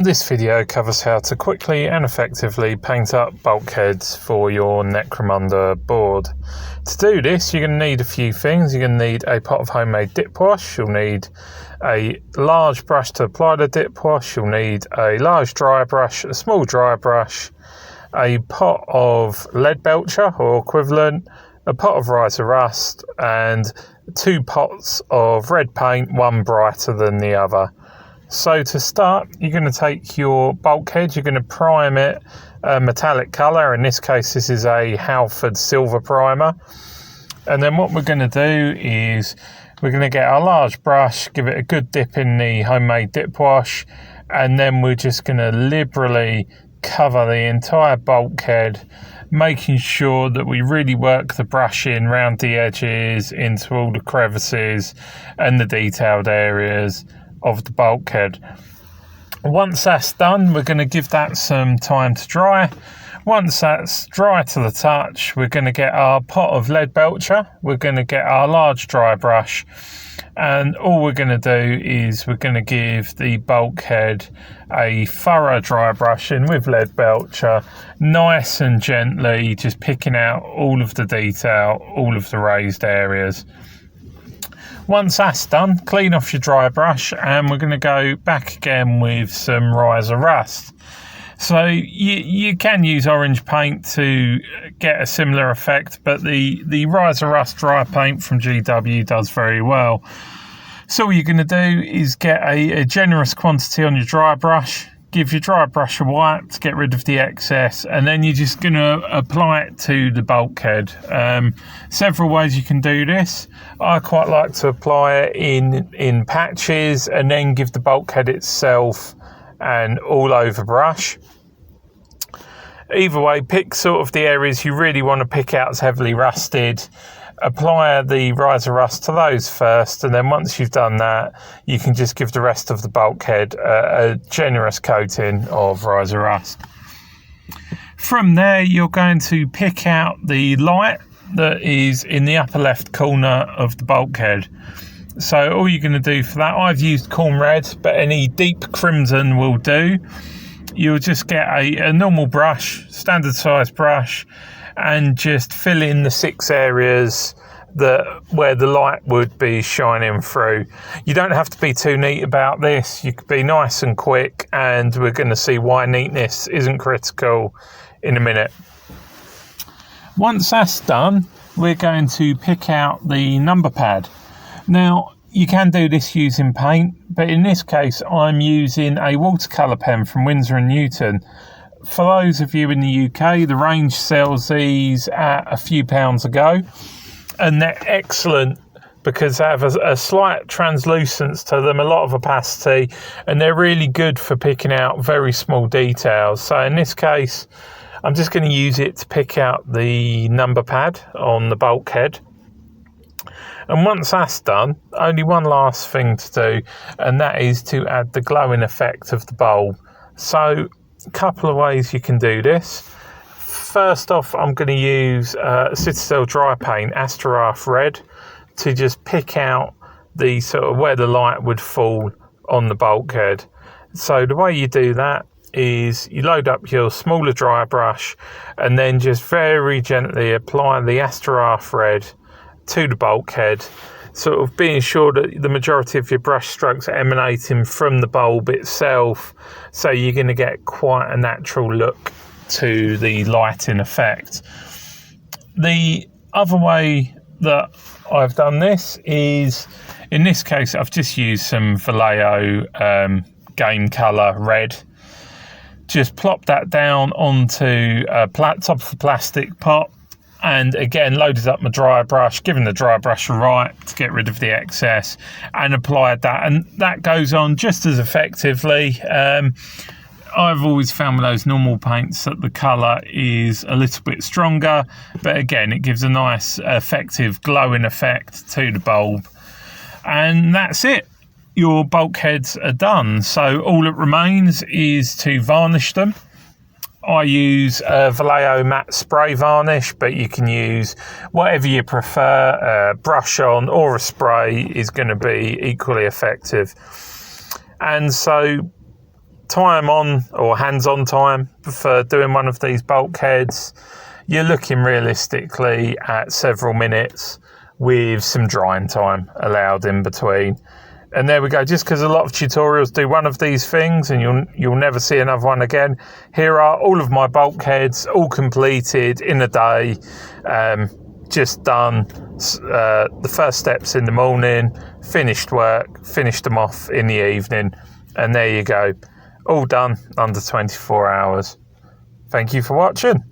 This video covers how to quickly and effectively paint up bulkheads for your necromunda board. To do this, you're going to need a few things. You're going to need a pot of homemade dip wash. You'll need a large brush to apply the dip wash. You'll need a large dry brush, a small dry brush, a pot of lead belcher or equivalent, a pot of riser rust, and 2 pots of red paint, one brighter than the other. So to start, you're going to take your bulkhead, you're going to prime it a metallic colour. In this case, this is a Halford silver primer. And then what we're going to do is we're going to get our large brush, give it a good dip in the homemade dip wash, and then we're just going to liberally cover the entire bulkhead, making sure that we really work the brush in round the edges, into all the crevices and the detailed areas of the bulkhead. Once that's done, we're going to give that some time to dry. Once that's dry to the touch, we're going to get our pot of lead belcher, we're going to get our large dry brush, and all we're going to do is we're going to give the bulkhead a thorough dry brushing with lead belcher, nice and gently, just picking out all of the detail, all of the raised areas. Once that's done, clean off your dry brush, and we're going to go back again with some riser rust. So you can use orange paint to get a similar effect, but the riser rust dry paint from GW does very well. So all you're going to do is get a generous quantity on your dry brush, give your dry brush a wipe to get rid of the excess, and then you're just going to apply it to the bulkhead. Several ways you can do this. I quite like to apply it in patches and then give the bulkhead itself an all over brush. Either way, pick sort of the areas you really want to pick out as heavily rusted. Apply the riser rust to those first, and then once you've done that, you can just give the rest of the bulkhead a generous coating of riser rust. From there, you're going to pick out the light that is in the upper left corner of the bulkhead. So all you're going to do for that, I've used corn red, but any deep crimson will do. You'll just get a normal brush, standard size brush, and just fill in the 6 areas where the light would be shining through. You don't have to be too neat about this. You could be nice and quick, and we're going to see why neatness isn't critical in a minute. Once that's done, we're going to pick out the number pad. Now, you can do this using paint, but in this case I'm using a watercolour pen from Winsor & Newton. For those of you in the UK, the range sells these at a few pounds a go, and they're excellent because they have a slight translucence to them, a lot of opacity, and they're really good for picking out very small details. So in this case, I'm just going to use it to pick out the number pad on the bulkhead. And once that's done, only one last thing to do, and that is to add the glowing effect of the bulb. So a couple of ways you can do this. First off, I'm going to use Citadel dry paint Asterath red to just pick out the sort of where the light would fall on the bulkhead. So the way you do that is you load up your smaller dry brush and then just very gently apply the Asterath red to the bulkhead, sort of being sure that the majority of your brush strokes are emanating from the bulb itself, so you're going to get quite a natural look to the lighting effect. The other way that I've done this is, in this case, I've just used some Vallejo game colour red. Just plop that down onto top of the plastic pot, and again loaded up my dry brush, given the dry brush a wipe to get rid of the excess, and applied that, and that goes on just as effectively. I've always found with those normal paints that the colour is a little bit stronger, but again it gives a nice effective glowing effect to the bulb. And that's it, your bulkheads are done. So all that remains is to varnish them. I use Vallejo matte spray varnish, but you can use whatever you prefer. Brush on or a spray is going to be equally effective. And so time on, or hands-on time for doing one of these bulkheads, you're looking realistically at several minutes with some drying time allowed in between. And there we go. Just because a lot of tutorials do one of these things and you'll never see another one again. Here are all of my bulkheads, all completed in a day. Just done the first steps in the morning, finished work, finished them off in the evening. And there you go. All done under 24 hours. Thank you for watching.